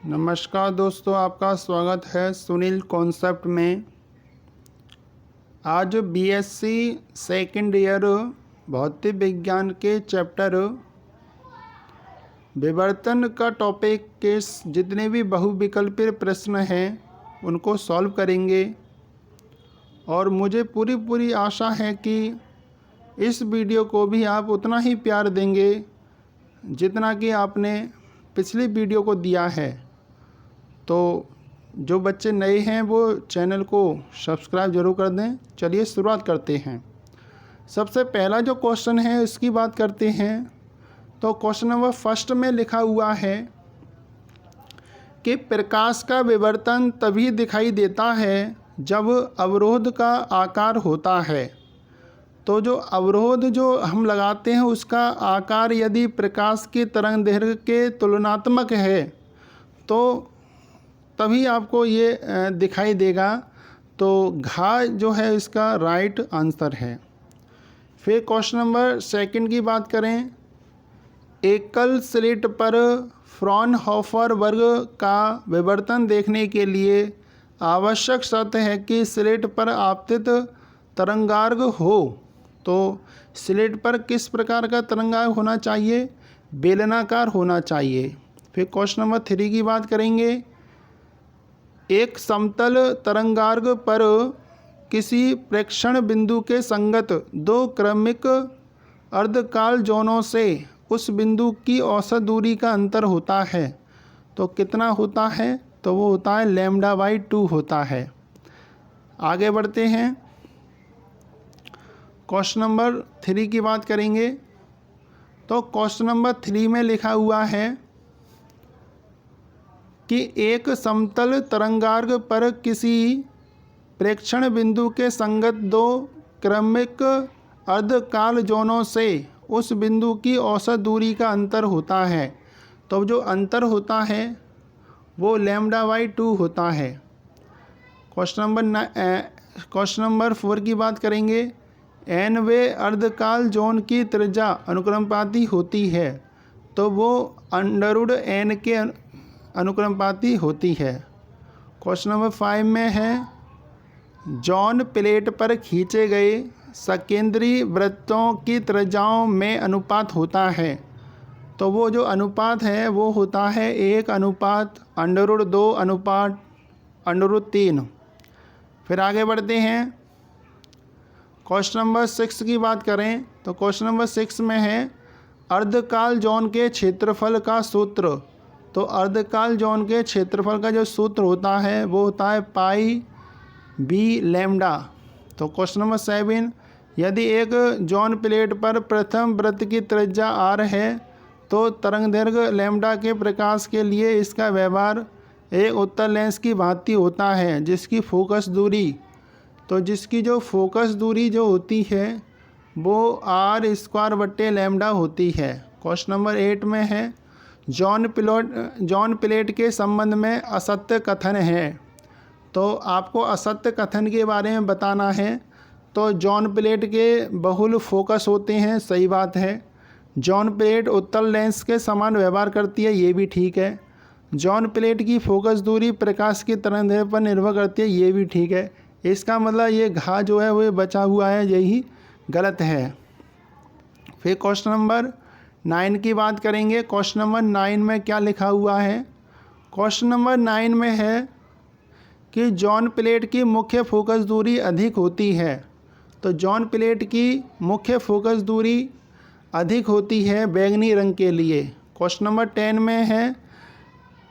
नमस्कार दोस्तों, आपका स्वागत है सुनील कॉन्सेप्ट में। आज बीएससी सेकेंड ईयर भौतिक विज्ञान के चैप्टर विवर्तन का टॉपिक के जितने भी बहुविकल्पीय प्रश्न हैं उनको सॉल्व करेंगे। और मुझे पूरी आशा है कि इस वीडियो को भी आप उतना ही प्यार देंगे जितना कि आपने पिछली वीडियो को दिया है। तो जो बच्चे नए हैं वो चैनल को सब्सक्राइब जरूर कर दें। चलिए शुरुआत करते हैं। सबसे पहला जो क्वेश्चन है उसकी बात करते हैं। तो क्वेश्चन नंबर फर्स्ट में लिखा हुआ है कि प्रकाश का विवर्तन तभी दिखाई देता है जब अवरोध का आकार होता है। तो जो अवरोध जो हम लगाते हैं उसका आकार यदि प्रकाश की तरंग दैर्घ्य के तुलनात्मक है तो तभी आपको ये दिखाई देगा। तो घा जो है इसका राइट आंसर है। फिर क्वेश्चन नंबर सेकंड की बात करें। एकल स्लिट पर फ्रॉनहोफर वर्ग का विवर्तन देखने के लिए आवश्यक शर्त है कि स्लिट पर आपतित तरंगार्घ हो। तो स्लिट पर किस प्रकार का तरंगार्घ होना चाहिए? बेलनाकार होना चाहिए। फिर क्वेश्चन नंबर 3 की बात करेंगे। एक समतल तरंगार्घ पर किसी प्रेक्षण बिंदु के संगत दो क्रमिक अर्धकाल जोनों से उस बिंदु की औसत दूरी का अंतर होता है। तो कितना होता है? तो वो होता है λ/2 होता है। आगे बढ़ते हैं। क्वेश्चन नंबर 3 की बात करेंगे। तो क्वेश्चन नंबर 3 में लिखा हुआ है कि एक समतल तरंगार्घ पर किसी प्रेक्षण बिंदु के संगत दो क्रमिक अर्धकाल जोनों से उस बिंदु की औसत दूरी का अंतर होता है। तो जो अंतर होता है वो λ/2 होता है। क्वेश्चन नंबर 4 की बात करेंगे। nवे अर्धकाल जोन की त्रिज्या अनुक्रमपाती होती है तो वो √n के अनुक्रमपाती होती है। क्वेश्चन नंबर 5 में है जॉन प्लेट पर खींचे गए सकेंद्री वृत्तों की त्रिज्याओं में अनुपात होता है। तो वो जो अनुपात है वो होता है 1/√2/√3। फिर आगे बढ़ते हैं। क्वेश्चन नंबर 6 की बात करें तो क्वेश्चन नंबर 6 में है अर्धकाल जोन के क्षेत्रफल का सूत्र। तो अर्धकाल जोन के क्षेत्रफल का जो सूत्र होता है वो होता है π/b λ। तो क्वेश्चन नंबर 7, यदि एक जॉन प्लेट पर प्रथम वृत्त की त्रिज्या r है तो तरंगदैर्घ्य λ के प्रकाश के लिए इसका व्यवहार एक उत्तल लेंस की भांति होता है जिसकी फोकस दूरी, तो जिसकी जो फोकस दूरी जो होती है वो r² λ होती है। क्वेश्चन नंबर 8 में है जॉन प्लेट के संबंध में असत्य कथन है। तो आपको असत्य कथन के बारे में बताना है। तो जॉन प्लेट के बहुल फोकस होते हैं, सही बात है। जॉन प्लेट उत्तल लेंस के समान व्यवहार करती है, ये भी ठीक है। जॉन प्लेट की फोकस दूरी प्रकाश की तरंगदैर्घ्य पर निर्भर करती है, ये भी ठीक है। इसका मतलब ये घा जो है वो बचा हुआ है, यही गलत है। फिर क्वेश्चन नंबर 9 की बात करेंगे। क्वेश्चन नंबर 9 में क्या लिखा हुआ है? क्वेश्चन नंबर 9 में है कि जॉन प्लेट की मुख्य फोकस दूरी अधिक होती है। तो जॉन प्लेट की मुख्य फोकस दूरी अधिक होती है बैंगनी रंग के लिए। क्वेश्चन नंबर 10 में है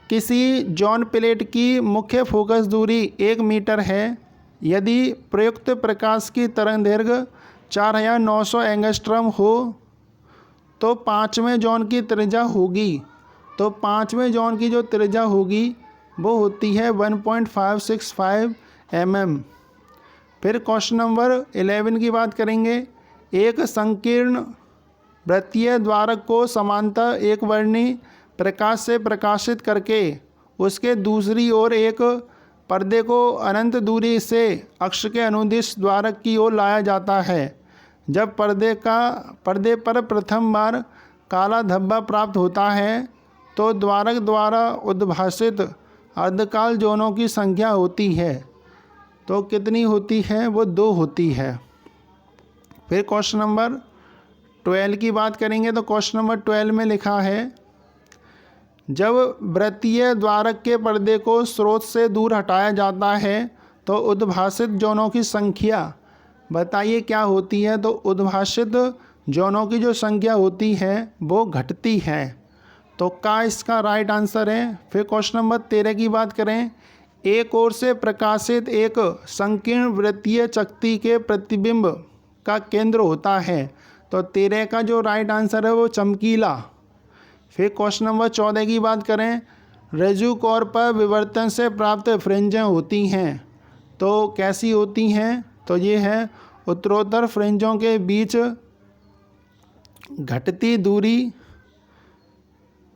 किसी जॉन प्लेट की मुख्य फोकस दूरी 1 मीटर है यदि प्रयुक्त प्रकाश की तरंगदैर्घ्य 4900 एंगस्ट्रॉम हो तो पाँचवें जॉन की त्रिज्या होगी। तो पाँचवें जॉन की जो त्रिज्या होगी वो होती है 1.565 mm। फिर क्वेश्चन नंबर 11 की बात करेंगे। एक संकीर्ण वृत्तीय द्वारक को समांतर एक वर्णी प्रकाश से प्रकाशित करके उसके दूसरी ओर एक पर्दे को अनंत दूरी से अक्ष के अनुदिश द्वारक की ओर लाया जाता है। जब पर्दे पर प्रथम बार काला धब्बा प्राप्त होता है तो द्वारक द्वारा उद्भासित अर्धकाल जोनों की संख्या होती है। तो कितनी होती है? वो 2 होती है। फिर क्वेश्चन नंबर 12 की बात करेंगे तो क्वेश्चन नंबर 12 में लिखा है, जब वृत्तीय द्वारक के पर्दे को स्रोत से दूर हटाया जाता है तो उद्भासित जोनों की संख्या बताइए क्या होती है? तो उद्भासित जोनों की जो संख्या होती है वो घटती है। तो का इसका राइट आंसर है। फिर क्वेश्चन नंबर 13 की बात करें, एक ओर से प्रकाशित एक संकीर्ण वृत्तीय चकती के प्रतिबिंब का केंद्र होता है। तो 13 का जो राइट आंसर है वो चमकीला। फिर क्वेश्चन नंबर 14 की बात करें, रज्जु कोर पर विवर्तन से प्राप्त फ्रिंजें होती हैं। तो कैसी होती हैं? तो ये है उत्तरोत्तर फ्रिंजों के बीच घटती दूरी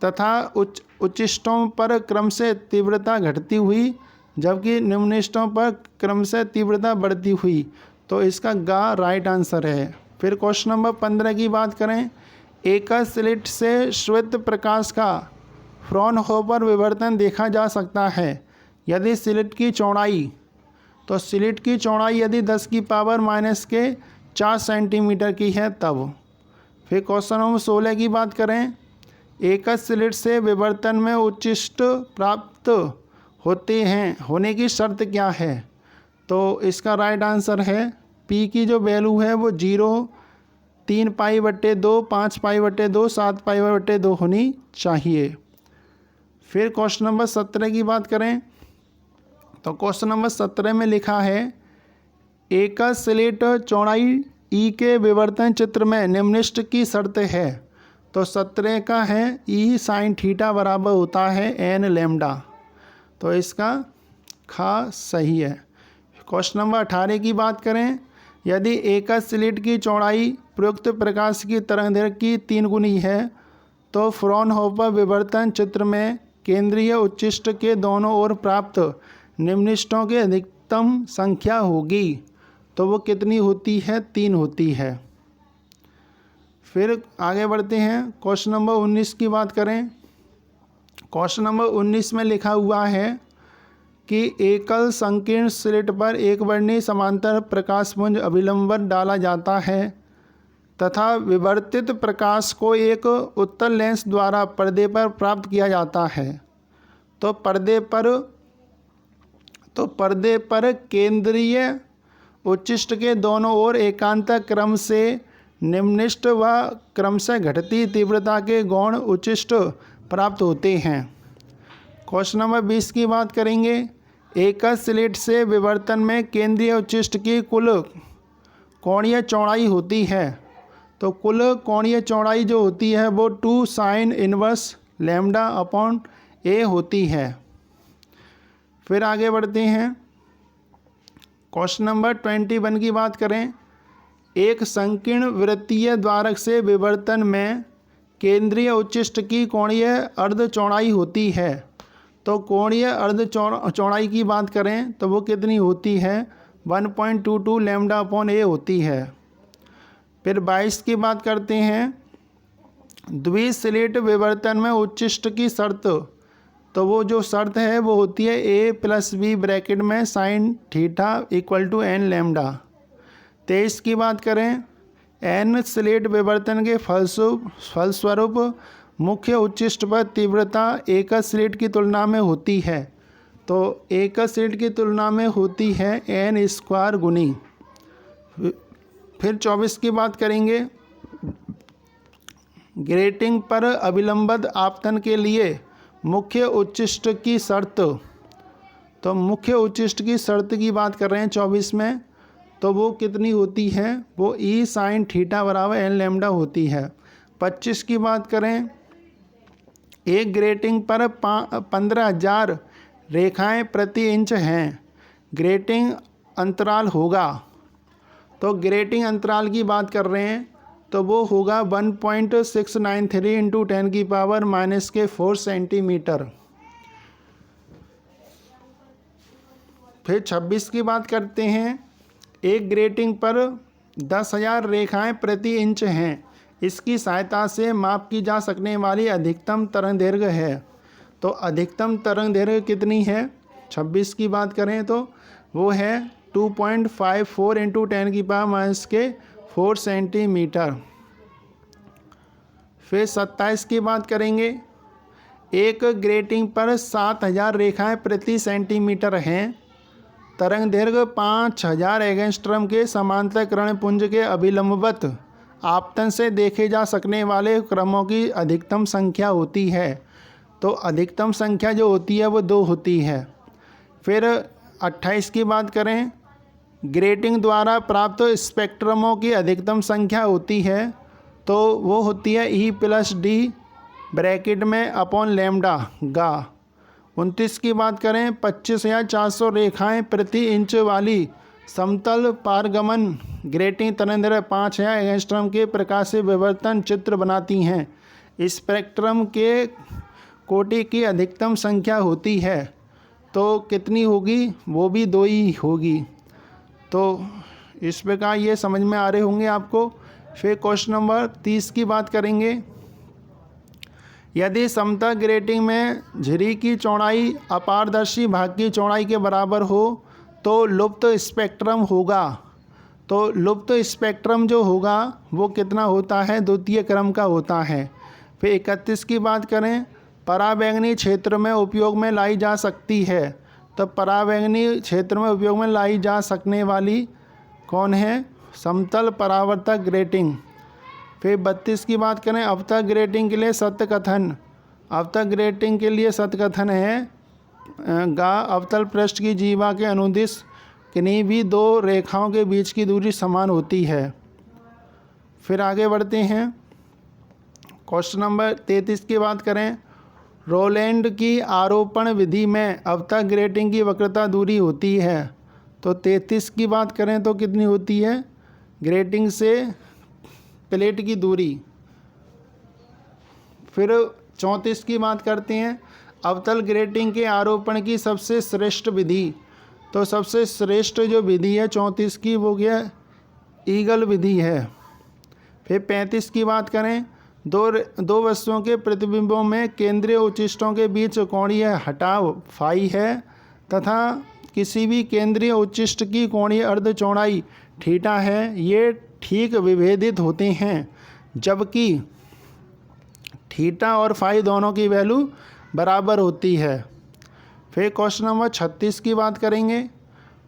तथा उच्चिष्टों पर क्रम से तीव्रता घटती हुई, जबकि निम्निष्टों पर क्रम से तीव्रता बढ़ती हुई। तो इसका गा राइट आंसर है। फिर क्वेश्चन नंबर 15 की बात करें, एक स्लिट से श्वेत प्रकाश का फ्रॉनहोफर विवर्तन देखा जा सकता है यदि स्लिट की चौड़ाई, तो स्लिट की चौड़ाई यदि 10 की पावर माइनस के 4 सेंटीमीटर की है तब। फिर क्वेश्चन नंबर 16 की बात करें, एक स्लिट से विवर्तन में उच्चिष्ट प्राप्त होते हैं होने की शर्त क्या है? तो इसका राइट आंसर है पी की जो वैल्यू है वो 0, 3 पाई/2, 5 पाई/2, 7 पाई/2 होनी चाहिए। फिर क्वेश्चन नंबर 17 की बात करें तो क्वेश्चन नंबर 17 में लिखा है, एक स्लिट चौड़ाई ई के विवर्तन चित्र में निम्नलिखित की शर्त है। तो 17 का है ई साइन थीटा बराबर होता है एन लैम्डा। तो इसका खा सही है। क्वेश्चन नंबर 18 की बात करें, यदि एक स्लिट की चौड़ाई प्रयुक्त प्रकाश की तरंगदैर्घ्य की 3 गुनी है तो फ्रॉनहोफर विवर्तन चित्र में केंद्रीय उच्चिष्ट के दोनों ओर प्राप्त निम्नलिखितों की अधिकतम संख्या होगी। तो वो कितनी होती है? 3 होती है। फिर आगे बढ़ते हैं, क्वेश्चन नंबर 19 की बात करें। क्वेश्चन नंबर 19 में लिखा हुआ है कि एकल संकीर्ण स्लिट पर एक वर्णी समांतर प्रकाशपुंज अभिलंबन डाला जाता है तथा विवर्तित प्रकाश को एक उत्तल लेंस द्वारा पर्दे पर प्राप्त किया जाता है। तो पर्दे पर केंद्रीय उच्चिष्ट के दोनों ओर एकांतर क्रम से निम्नलिखित व क्रम से घटती तीव्रता के गौण उच्चिष्ट प्राप्त होते हैं। क्वेश्चन नंबर 20 की बात करेंगे, एक स्लिट से विवर्तन में केंद्रीय उच्चिष्ट की कुल कोणीय चौड़ाई होती है। तो कुल कोणीय चौड़ाई जो होती है वो 2 साइन इनवर्स लैम्डा अपॉन ए होती है। फिर आगे बढ़ते हैं, क्वेश्चन नंबर 21 की बात करें, एक संकीर्ण वृत्तीय द्वारक से विवर्तन में केंद्रीय उच्चिष्ट की कोणीय अर्ध चौड़ाई होती है। तो कोणीय अर्ध चौड़ाई की बात करें तो वो कितनी होती है? 1.22 लैम्डा अपॉन ए होती है। फिर 22 की बात करते हैं, द्विस्लिट विवर्तन में उच्चिष्ट की शर्त। तो वो जो शर्त है वो होती है a+b ब्रैकेट में sine theta equal to n lambda. 23 की बात करें, एन स्लिट विवर्तन के फलस्वरूप मुख्य उच्चिष्ट पर तीव्रता एक स्लिट की तुलना में होती है। तो एक स्लिट की तुलना में होती है एन स्क्वायर गुनी। फिर 24 की बात करेंगे, ग्रेटिंग पर अभिलंबित आपतन के लिए मुख्य उच्चिष्ट की शर्त। तो मुख्य उच्चिष्ट की शर्त की बात कर रहे हैं 24 में, तो वो कितनी होती है? वो ई साइन थीटा बराबर एन लैम्डा होती है। 25 की बात करें, एक ग्रेटिंग पर 15,000 रेखाएं प्रति इंच हैं, ग्रेटिंग अंतराल होगा। तो ग्रेटिंग अंतराल की बात कर रहे हैं तो वो होगा 1.693 इंटू 10 की पावर -4 सेंटीमीटर। फिर 26 की बात करते हैं, एक ग्रेटिंग पर 10,000 रेखाएं प्रति इंच हैं, इसकी सहायता से माप की जा सकने वाली अधिकतम तरंगदैर्घ्य है। तो अधिकतम तरंगदैर्घ्य कितनी है? 26 की बात करें तो वो है 2.54 × 10⁻⁴ सेंटीमीटर। फिर 27 की बात करेंगे। एक ग्रेटिंग पर 7000 रेखाएं प्रति सेंटीमीटर हैं। तरंगदैर्घ्य 5000 एंगस्ट्रॉम के समांतरकरण पुंज के अभिलंबवत आपतन से देखे जा सकने वाले क्रमों की अधिकतम संख्या होती है। तो अधिकतम संख्या जो होती है वो 2 होती है। फिर 28 की बात करें, ग्रेटिंग द्वारा प्राप्त स्पेक्ट्रमों की अधिकतम संख्या होती है, तो वो होती है E+D ब्रैकेट में अपॉन लैम्डा गा। 29 की बात करें, 25,400 रेखाएं प्रति इंच वाली समतल पारगमन ग्रेटिंग तरंगदैर्घ्य 5000 एंगस्ट्रॉम के प्रकाश से विवर्तन चित्र बनाती हैं। स्पेक्ट्रम के कोटि की अधिकतम संख्या होती है, तो कितनी होगी? वो भी 2 ही होगी। तो इस प्रकार ये समझ में आ रहे होंगे आपको। फिर क्वेश्चन नंबर 30 की बात करेंगे। यदि समतल ग्रेटिंग में झिरी की चौड़ाई अपारदर्शी भाग की चौड़ाई के बराबर हो तो लुप्त स्पेक्ट्रम होगा। तो लुप्त स्पेक्ट्रम जो होगा वो कितना होता है? द्वितीय क्रम का होता है। फिर 31 की बात करें, पराबैंगनी क्षेत्र में उपयोग में लाई जा सकती है। तो पराबैंगनी क्षेत्र में उपयोग में लाई जा सकने वाली कौन है? समतल परावर्तक ग्रेटिंग। फिर 32 की बात करें, अवतल ग्रेटिंग के लिए सत्य कथन। अवतल ग्रेटिंग के लिए सत्य कथन है गा अवतल पृष्ठ की जीवा के अनुदिश किन्हीं भी 2 रेखाओं के बीच की दूरी समान होती है। फिर आगे बढ़ते हैं। क्वेश्चन नंबर 33 की बात करें, रोलैंड की आरोपण विधि में अवतल ग्रेटिंग की वक्रता दूरी होती है। तो 33 की बात करें तो कितनी होती है? ग्रेटिंग से प्लेट की दूरी। फिर 34 की बात करते हैं, अवतल ग्रेटिंग के आरोपण की सबसे श्रेष्ठ विधि। तो सबसे श्रेष्ठ जो विधि है 34 की वो क्या? ईगल विधि है। फिर 35 की बात करें, दो वस्तुओं के प्रतिबिंबों में केंद्रीय उच्चिष्टों के बीच कोणीय हटाव फाई है तथा किसी भी केंद्रीय उच्चिष्ट की कोणीय अर्ध चौड़ाई थीटा है। ये ठीक विभेदित होते हैं, जबकि थीटा और फाई दोनों की वैल्यू बराबर होती है। फिर क्वेश्चन नंबर 36 की बात करेंगे।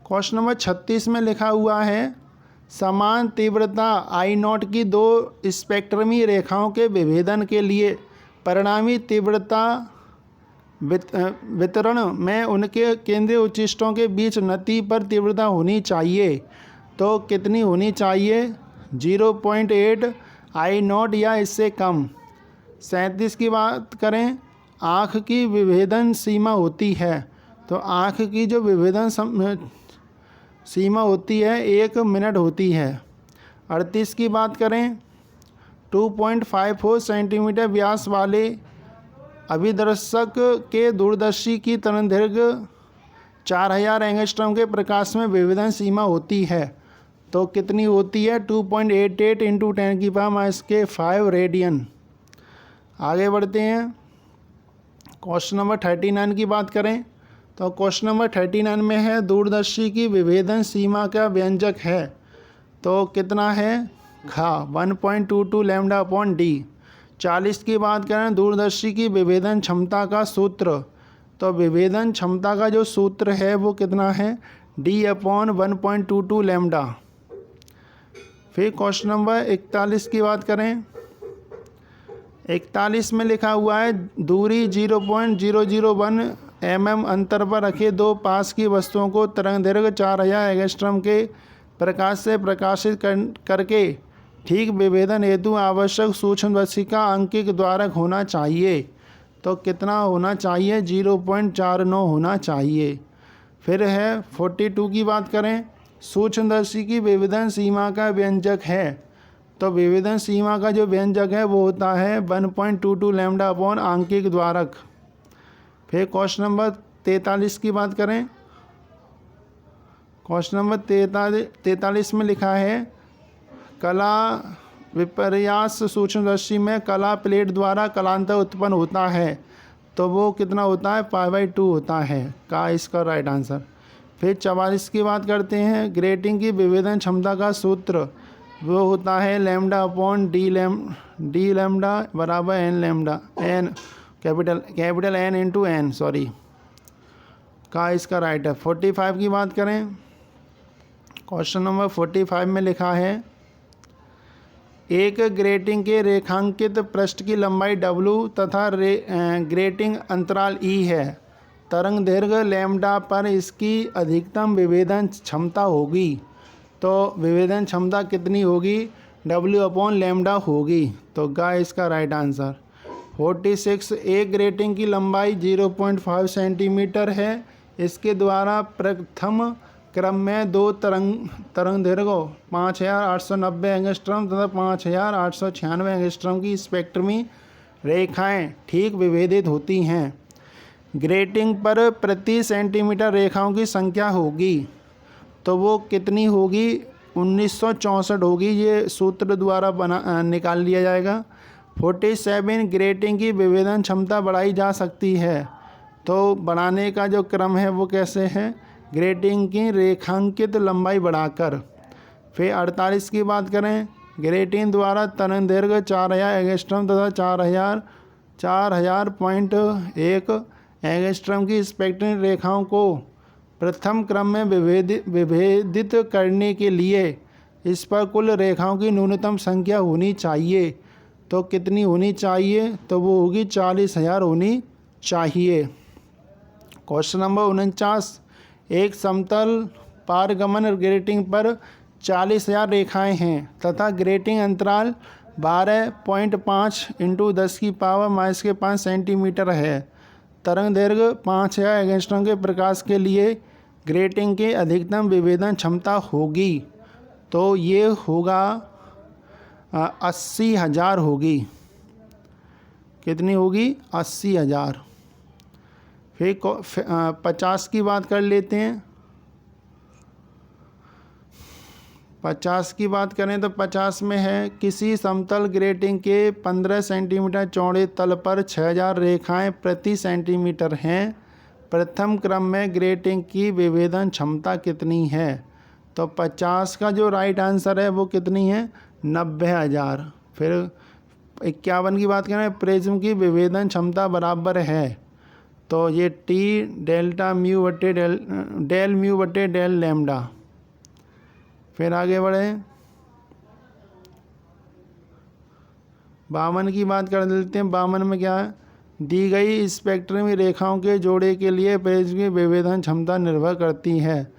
क्वेश्चन नंबर 36 में लिखा हुआ है, समान तीव्रता I0 की 2 स्पेक्ट्रमी रेखाओं के विभेदन के लिए परिणामी तीव्रता वितरण में उनके केंद्रीय उच्चिष्टों के बीच नति पर तीव्रता होनी चाहिए। तो कितनी होनी चाहिए? 0.8 I0 या इससे कम। 37 की बात करें, आँख की विभेदन सीमा होती है। तो आँख की जो विभेदन सीमा होती है 1 मिनट होती है। 38 की बात करें, 2.54 सेंटीमीटर व्यास वाले अभिदर्शक के दूरदर्शी की तरंगदैर्घ्य 4000 एंगस्ट्रॉम के प्रकाश में विभेदन सीमा होती है। तो कितनी होती है? 2.88 × 10⁻⁵ रेडियन। आगे बढ़ते हैं। क्वेश्चन नंबर 39 की बात करें तो क्वेश्चन नंबर 39 में है, दूरदर्शी की विभेदन सीमा का व्यंजक है। तो कितना है? घा 1.22 λ/d। 40 की बात करें, दूरदर्शी की विभेदन क्षमता का सूत्र। तो विभेदन क्षमता का जो सूत्र है वो कितना है? D/1.22 λ। फिर क्वेश्चन नंबर 41 की बात करें। 41 में लिखा हुआ है, दूरी 0.001 mm अंतर पर रखे 2 पास की वस्तुओं को तरंगदैर्घ्य 4000 एंगस्ट्रॉम के प्रकाश से प्रकाशित करके ठीक विभेदन हेतु आवश्यक सूक्ष्मदर्शी का अंकित द्वारक होना चाहिए। तो कितना होना चाहिए? 0.49 होना चाहिए। फिर है 42 की बात करें, सूक्ष्मदर्शी की विभेदन सीमा का व्यंजक है। तो विभेदन सीमा का जो व्यंजक है वो होता है 1.22 λ/ आंकिक द्वारक। फिर क्वेश्चन नंबर 43 की बात करें। क्वेश्चन नंबर 43 में लिखा है, कला विपर्यास सूक्ष्मदर्शी में कला प्लेट द्वारा कलांतर उत्पन्न होता है तो वो कितना होता है, π/2 होता है। का इसका राइट आंसर। फिर 44 की बात करते हैं। ग्रेटिंग की विभेदन क्षमता का सूत्र वो होता है λ/d लैम्डा बराबर n lambda, n capital N into N, sorry. का इसका राइट है। 45 की बात करें, क्वेश्चन नंबर 45 में लिखा है एक ग्रेटिंग के रेखांकित पृष्ठ की लंबाई w तथा ग्रेटिंग अंतराल e है। तरंग दैर्घ्य लैम्डा पर इसकी अधिकतम विभेदन क्षमता होगी। तो विभेदन क्षमता कितनी होगी, w/λ होगी। तो गा इसका राइट आंसर। 46 एक ग्रेटिंग की लंबाई 0.5 सेंटीमीटर है। इसके द्वारा प्रथम क्रम में दो तरंग दैर्घ्य 5890 एंगस्ट्रम तथा 5896 एंगस्ट्रम की स्पेक्ट्रमी रेखाएं ठीक विभेदित होती हैं। ग्रेटिंग पर प्रति सेंटीमीटर रेखाओं की संख्या होगी तो वो कितनी होगी, 1964 होगी। ये सूत्र द्वारा निकाल लिया जाएगा। 47 ग्रेटिंग की विभेदन क्षमता बढ़ाई जा सकती है। तो बढ़ाने का जो क्रम है वो कैसे है, ग्रेटिंग की रेखांकित लंबाई बढ़ाकर। फिर 48 की बात करें, ग्रेटिंग द्वारा तरंग दैर्घ्य 4000 एंगस्ट्रम तथा 4000.1 एंगस्ट्रम की स्पेक्ट्रम रेखाओं को प्रथम क्रम में विभेदित करने के लिए इस पर कुल रेखाओं की न्यूनतम संख्या होनी चाहिए। तो कितनी होनी चाहिए, तो वो होगी 40,000 होनी चाहिए। क्वेश्चन नंबर 49 एक समतल पारगमन ग्रेटिंग पर 40,000 रेखाएं हैं तथा ग्रेटिंग अंतराल 12.5 × 10⁻⁻5 सेंटीमीटर है। तरंग दैर्घ्य 5000 एंगस्ट्रॉम के प्रकाश के लिए ग्रेटिंग की अधिकतम विभेदन क्षमता होगी। तो ये होगा 80,000 होगी। कितनी होगी, 80,000। फिर 50 की बात कर लेते हैं। 50 की बात करें तो 50 में है किसी समतल ग्रेटिंग के 15 सेंटीमीटर चौड़े तल पर 6000 रेखाएं प्रति सेंटीमीटर हैं। प्रथम क्रम में ग्रेटिंग की विभेदन क्षमता कितनी है। तो 50 का जो राइट आंसर है वो कितनी है, 90,000। फिर 51 की बात करें, प्रिज्म की विभेदन क्षमता बराबर है। तो ये T डेल्टा म्यू बटे डेल म्यू बटे डेल लैम्डा। फिर आगे बढ़े, 52 की बात कर लेते हैं। 52 में क्या है, दी गई स्पेक्ट्रमी रेखाओं के जोड़े के लिए प्रिज्म की विभेदन क्षमता निर्भर करती है।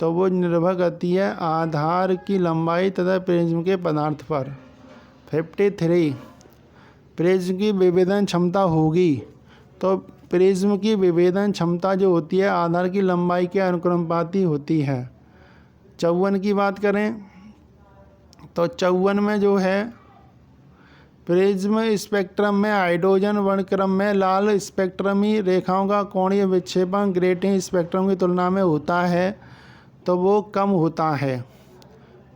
तो वो निर्भर करती है आधार की लंबाई तथा प्रिज्म के पदार्थ पर। 53 प्रिज्म की विभेदन क्षमता होगी। तो प्रिज्म की विभेदन क्षमता जो होती है आधार की लंबाई के अनुक्रमपाती होती है। 54 की बात करें तो 54 में जो है प्रिज्म स्पेक्ट्रम में हाइड्रोजन वर्णक्रम में लाल स्पेक्ट्रमी रेखाओं का कोणीय विक्षेपण ग्रेटिंग स्पेक्ट्रम की तुलना में होता है तो वो कम होता है।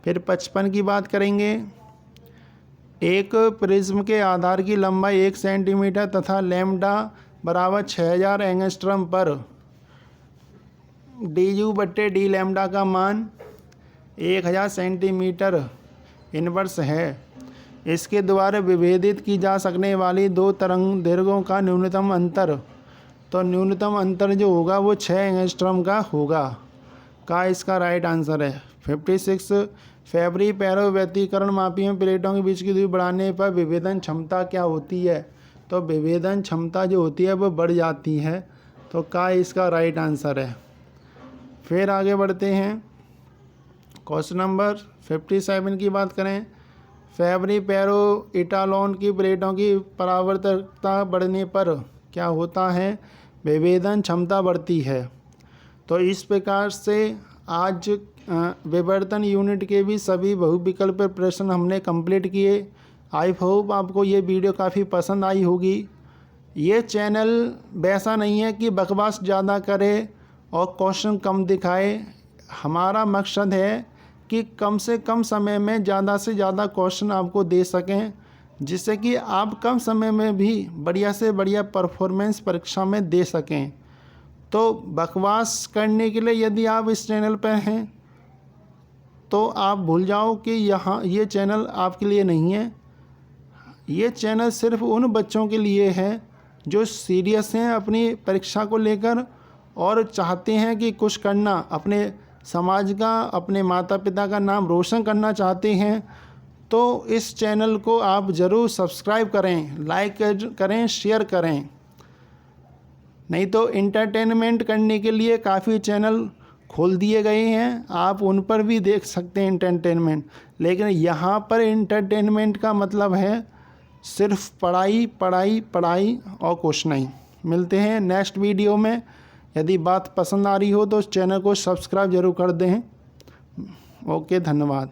फिर 55 की बात करेंगे, एक प्रिज्म के आधार की लंबाई 1 सेंटीमीटर तथा लैम्डा बराबर 6000 एंगस्ट्रम पर du बट्टे डी लैम्डा का मान 1000 सेंटीमीटर इनवर्स है। इसके द्वारा विभेदित की जा सकने वाली दो तरंग दैर्घ्यों का न्यूनतम अंतर, तो न्यूनतम अंतर जो होगा वो 6 एंगस्ट्रम का होगा। का इसका राइट आंसर है। 56 फैबरी पैरो व्यतिकरण मापी में प्लेटों के बीच की दूरी बढ़ाने पर विभेदन क्षमता क्या होती है। तो विभेदन क्षमता जो होती है वो बढ़ जाती है। तो का इसका राइट आंसर है। फिर आगे बढ़ते हैं, क्वेश्चन नंबर 57 की बात करें, फैबरी पैरो इटालोन की प्लेटों की परावर्तकता बढ़ने पर क्या होता है, विभेदन क्षमता बढ़ती है। तो इस प्रकार से आज विवर्तन यूनिट के भी सभी बहुविकल्प प्रश्न हमने कंप्लीट किए। आई होप आपको ये वीडियो काफ़ी पसंद आई होगी। ये चैनल वैसा नहीं है कि बकवास ज़्यादा करे और क्वेश्चन कम दिखाए। हमारा मकसद है कि कम से कम समय में ज़्यादा से ज़्यादा क्वेश्चन आपको दे सकें, जिससे कि आप कम समय में भी बढ़िया से बढ़िया परफॉर्मेंस परीक्षा में दे सकें। तो बकवास करने के लिए यदि आप इस चैनल पर हैं तो आप भूल जाओ कि ये चैनल आपके लिए नहीं है। ये चैनल सिर्फ उन बच्चों के लिए है जो सीरियस हैं अपनी परीक्षा को लेकर और चाहते हैं कि कुछ करना, अपने समाज का, अपने माता पिता का नाम रोशन करना चाहते हैं। तो इस चैनल को आप ज़रूर सब्सक्राइब करें, लाइक करें, शेयर करें। नहीं तो एंटरटेनमेंट करने के लिए काफ़ी चैनल खोल दिए गए हैं, आप उन पर भी देख सकते हैं एंटरटेनमेंट। लेकिन यहाँ पर एंटरटेनमेंट का मतलब है सिर्फ पढ़ाई पढ़ाई पढ़ाई और कुछ नहीं। मिलते हैं नेक्स्ट वीडियो में। यदि बात पसंद आ रही हो तो चैनल को सब्सक्राइब ज़रूर कर दें। ओके, धन्यवाद।